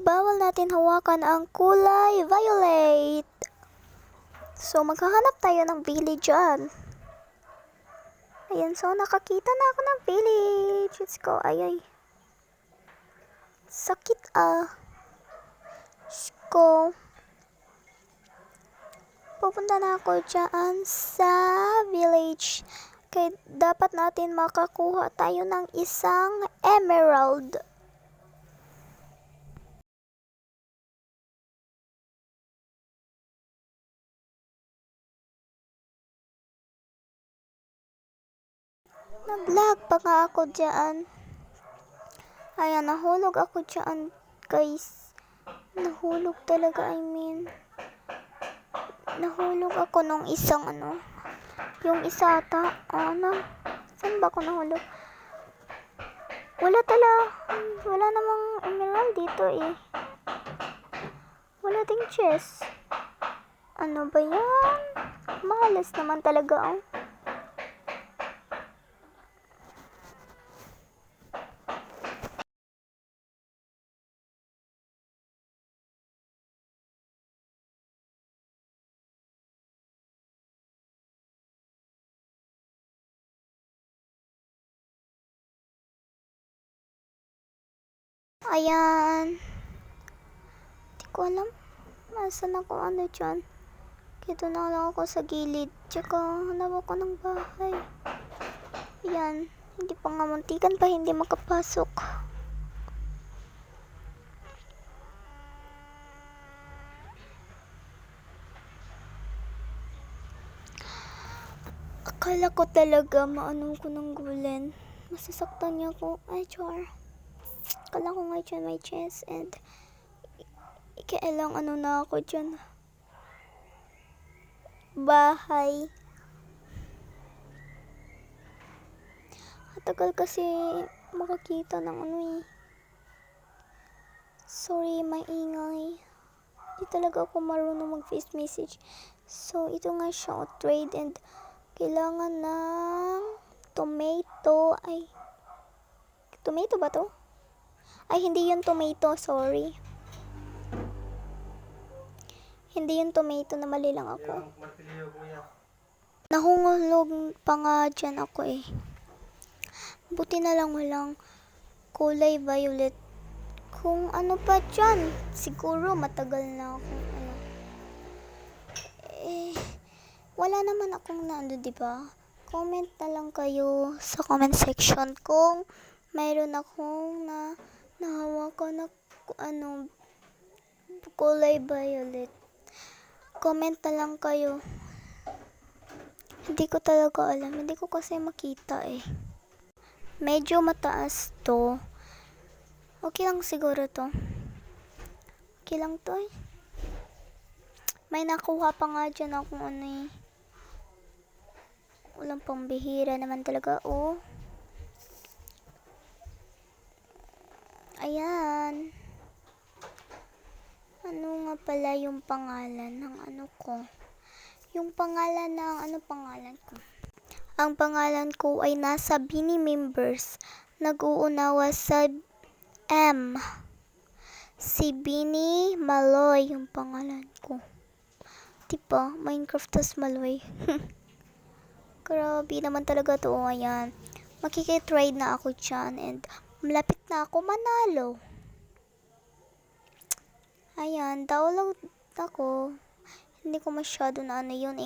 bawal natin hawakan ang kulay violet. So, maghahanap tayo ng village dyan. Ayan, so nakakita na ako ng village. Let's go. Ay. Sakit Let's go. Pupunta na ako dyan sa village. Kaya dapat natin makakuha tayo ng isang emerald. Nag-lag pa nga ako dyan. Ayan, nahulog ako dyan, guys. Nahulog talaga, nahulog ako nung isang yung isa ata. Saan ba ako nahulog? Wala namang emerald dito Wala ding chest. Ano ba yan? Mahalas naman talaga Ayan. Di ko alam. Nasaan ako dyan. Dito na lang ako sa gilid. Tsaka hanap ako ng bahay. Ayan. Hindi pa nga muntikan pa hindi makapasok. Akala ko talaga maano ko ng gulen. Masasaktan niya ako. Ay, char. Akala ko nga dyan may chest and kailang na ako dyan. Bahay. Tagal kasi makakita ng Sorry, maingay. Hindi talaga ako marunong mag-face message. So, ito nga siya trade and kailangan ng tomato. Ay, tomato ba to? Ay, hindi yung tomato, sorry. Hindi yung tomato na mali lang ako. Nahungulog pa nga dyan ako Buti na lang walang kulay violet. Kung ano pa dyan, siguro matagal na ako. Wala naman akong diba? Comment na lang kayo sa comment section kung mayroon akong nahawakan na kulay violet. Comment na lang kayo. Hindi ko talaga alam. Hindi ko kasi makita Medyo mataas to. Okay lang siguro to. Okay lang to May nakuha pa nga dyan akong Walang pambihira naman talaga Ayan. Ano nga pala yung pangalan ng ko? Yung pangalan ng pangalan ko? Ang pangalan ko ay nasa Bini members. Nag-uunawa sa M. Si Bini Maloy yung pangalan ko. Diba? Minecraft tas Maloy. Grabe naman talaga to. Ayan. Makikitry na ako dyan and malapit na ako manalo. Ayan. Download ako. Hindi ko masyado na yun